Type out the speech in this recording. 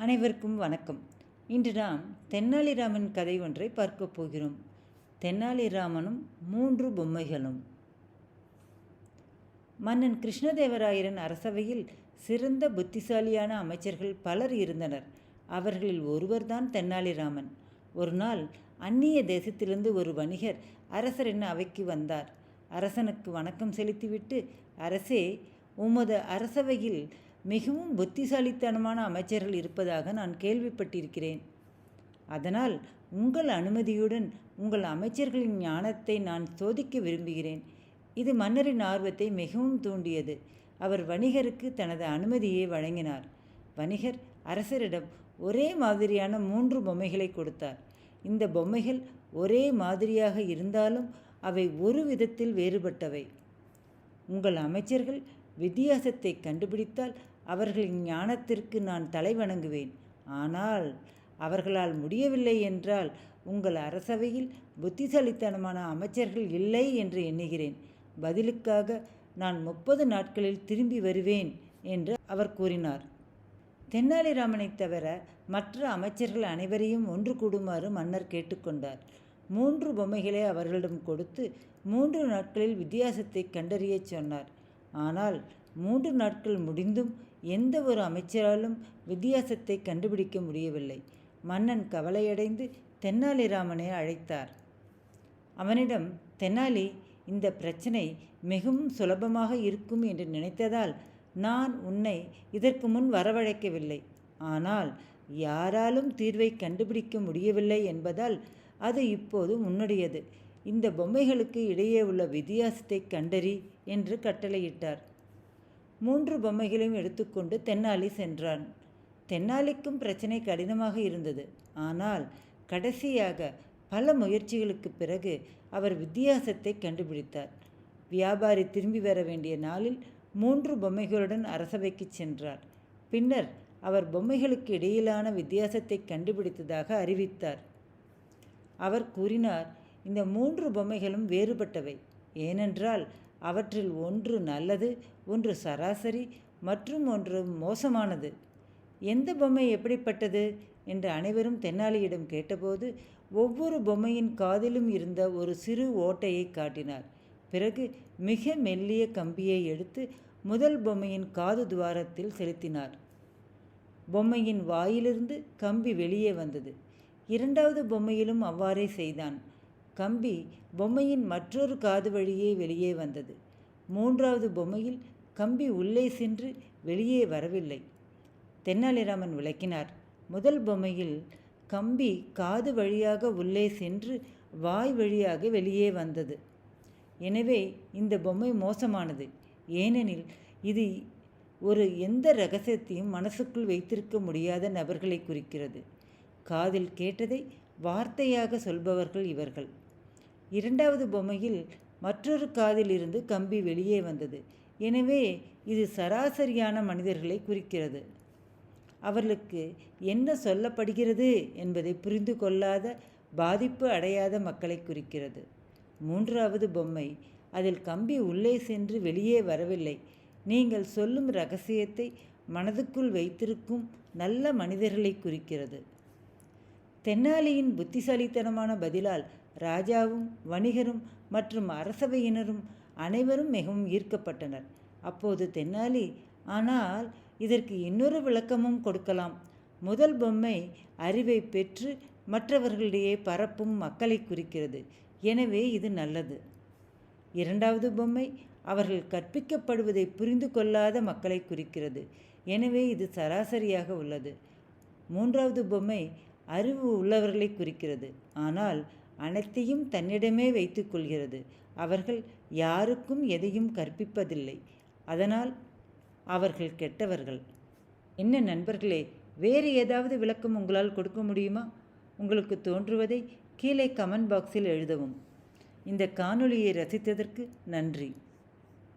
அனைவருக்கும் வணக்கம். இன்று நாம் தென்னாலிராமன் கதை ஒன்றை பார்க்கப் போகிறோம். தென்னாலிராமனும் 3 பொம்மைகளும். மன்னன் கிருஷ்ணதேவராயரின் அரசவையில் சிறந்த புத்திசாலியான அமைச்சர்கள் பலர் இருந்தனர். அவர்களில் ஒருவர்தான் தென்னாலிராமன். ஒரு நாள் அந்நிய தேசத்திலிருந்து ஒரு வணிகர் அரசரின் அவைக்கு வந்தார். அரசனுக்கு வணக்கம் செலுத்திவிட்டு, அரசே, உமது அரசவையில் மிகவும் புத்திசாலித்தனமான அமைச்சர்கள் இருப்பதாக நான் கேள்விப்பட்டிருக்கிறேன். அதனால் உங்கள் அனுமதியுடன் உங்கள் அமைச்சர்களின் ஞானத்தை நான் சோதிக்க விரும்புகிறேன். இது மன்னரின் ஆர்வத்தை மிகவும் தூண்டியது. அவர் வணிகருக்கு தனது அனுமதியை வழங்கினார். வணிகர் அரசரிடம் ஒரே மாதிரியான 3 பொம்மைகளை கொடுத்தார். இந்த பொம்மைகள் ஒரே மாதிரியாக இருந்தாலும் அவை ஒரு விதத்தில் வேறுபட்டவை. உங்கள் அமைச்சர்கள் வித்தியாசத்தை கண்டுபிடித்தால் அவர்களின் ஞானத்திற்கு நான் தலை வணங்குவேன். ஆனால் அவர்களால் முடியவில்லை என்றால் உங்கள் அரசவையில் புத்திசாலித்தனமான அமைச்சர்கள் இல்லை என்று எண்ணுகிறேன். பதிலுக்காக நான் 30 நாட்களில் திரும்பி வருவேன் என்று அவர் கூறினார். தென்னாலிராமனை தவிர மற்ற அமைச்சர்கள் அனைவரையும் ஒன்று கூடுமாறு மன்னர் கேட்டுக்கொண்டார். 3 பொம்மைகளை அவர்களிடம் கொடுத்து 3 நாட்களில் வித்தியாசத்தை கண்டறிய சொன்னார். ஆனால் 3 நாட்கள் முடிந்தும் எந்த ஒரு அமைச்சராலும் வித்தியாசத்தை கண்டுபிடிக்க முடியவில்லை. மன்னன் கவலையடைந்து தென்னாலிராமனை அழைத்தார். அவனிடம், தென்னாலி, இந்த பிரச்சனை மிகவும் சுலபமாக இருக்கும் என்று நினைத்ததால் நான் உன்னை இதற்கு முன் வரவழைக்கவில்லை. ஆனால் யாராலும் தீர்வை கண்டுபிடிக்க முடியவில்லை என்பதால் அது இப்போது உன்னுடையது. இந்த பொம்மைகளுக்கு இடையே உள்ள வித்தியாசத்தை கண்டறி என்று கட்டளையிட்டார். 3 பொம்மைகளையும் எடுத்துக்கொண்டு தென்னாலி சென்றான். தென்னாலிக்கும் பிரச்சனை கடினமாக இருந்தது. ஆனால் கடைசியாக பல முயற்சிகளுக்கு பிறகு அவர் வித்தியாசத்தை கண்டுபிடித்தார். வியாபாரி திரும்பி வர வேண்டிய நாளில் 3 பொம்மைகளுடன் அரசவைக்கு சென்றார். பின்னர் அவர் பொம்மைகளுக்கு இடையிலான வித்தியாசத்தை கண்டுபிடித்ததாக அறிவித்தார். அவர் கூறினார், இந்த 3 பொம்மைகளும் வேறுபட்டவை. ஏனென்றால் அவற்றில் ஒன்று நல்லது, ஒன்று சராசரி மற்றும் ஒன்று மோசமானது. எந்த பொம்மை எப்படிப்பட்டது என்று அனைவரும் தென்னாலியிடம் கேட்டபோது ஒவ்வொரு பொம்மையின் காதிலும் இருந்த ஒரு சிறு ஓட்டையை காட்டினார். பிறகு மிக மெல்லிய கம்பியை எடுத்து முதல் பொம்மையின் காது துவாரத்தில் செலுத்தினார். பொம்மையின் வாயிலிருந்து கம்பி வெளியே வந்தது. 2வது பொம்மையிலும் அவ்வாறே செய்தான். கம்பி பொம்மையின் மற்றொரு காது வழியே வெளியே வந்தது. 3வது பொம்மையில் கம்பி உள்ளே சென்று வெளியே வரவில்லை. தென்னாலிராமன் விளக்கினார். முதல் பொம்மையில் கம்பி காது வழியாக உள்ளே சென்று வாய் வழியாக வெளியே வந்தது. எனவே இந்த பொம்மை மோசமானது. ஏனெனில் இது எந்த இரகசியத்தையும் மனசுக்குள் வைத்திருக்க முடியாத நபர்களை குறிக்கிறது. காதில் கேட்டதை வார்த்தையாக சொல்பவர்கள் இவர்கள். 2வது பொம்மையில் மற்றொரு காதில் இருந்து கம்பி வெளியே வந்தது. எனவே இது சராசரியான மனிதர்களை குறிக்கிறது. அவர்களுக்கு என்ன சொல்லப்படுகிறது என்பதை புரிந்து கொள்ளாத, பாதிப்பு அடையாத மக்களை குறிக்கிறது. 3வது பொம்மை, அதில் கம்பி உள்ளே சென்று வெளியே வரவில்லை. நீங்கள் சொல்லும் இரகசியத்தை மனதுக்குள் வைத்திருக்கும் நல்ல மனிதர்களை குறிக்கிறது. தென்னாலியின் புத்திசாலித்தனமான பதிலால் ராஜாவும் வணிகரும் மற்றும் அரசவையினரும் அனைவரும் மிகவும் ஈர்க்கப்பட்டனர். அப்போது தென்னாலி, ஆனால் இதற்கு இன்னொரு விளக்கமும் கொடுக்கலாம். முதல் பொம்மை அறிவை பெற்று மற்றவர்களிடையே பரப்பும் மக்களை குறிக்கிறது. எனவே இது நல்லது. 2வது பொம்மை அவர்கள் கற்பிக்கப்படுவதை புரிந்து கொள்ளாத மக்களை குறிக்கிறது. எனவே இது சராசரியாக உள்ளது. 3வது பொம்மை அறிவு உள்ளவர்களை குறிக்கிறது. ஆனால் அனைத்தையும் தன்னிடமே வைத்து கொள்கிறது. அவர்கள் யாருக்கும் எதையும் கற்பிப்பதில்லை. அதனால் அவர்கள் கெட்டவர்கள். என்ன நண்பர்களே, வேறு ஏதாவது விளக்கம் உங்களால் கொடுக்க முடியுமா? உங்களுக்கு தோன்றுவதை கீழே கமெண்ட் பாக்ஸில் எழுதவும். இந்த காணொளியை ரசித்ததற்கு நன்றி.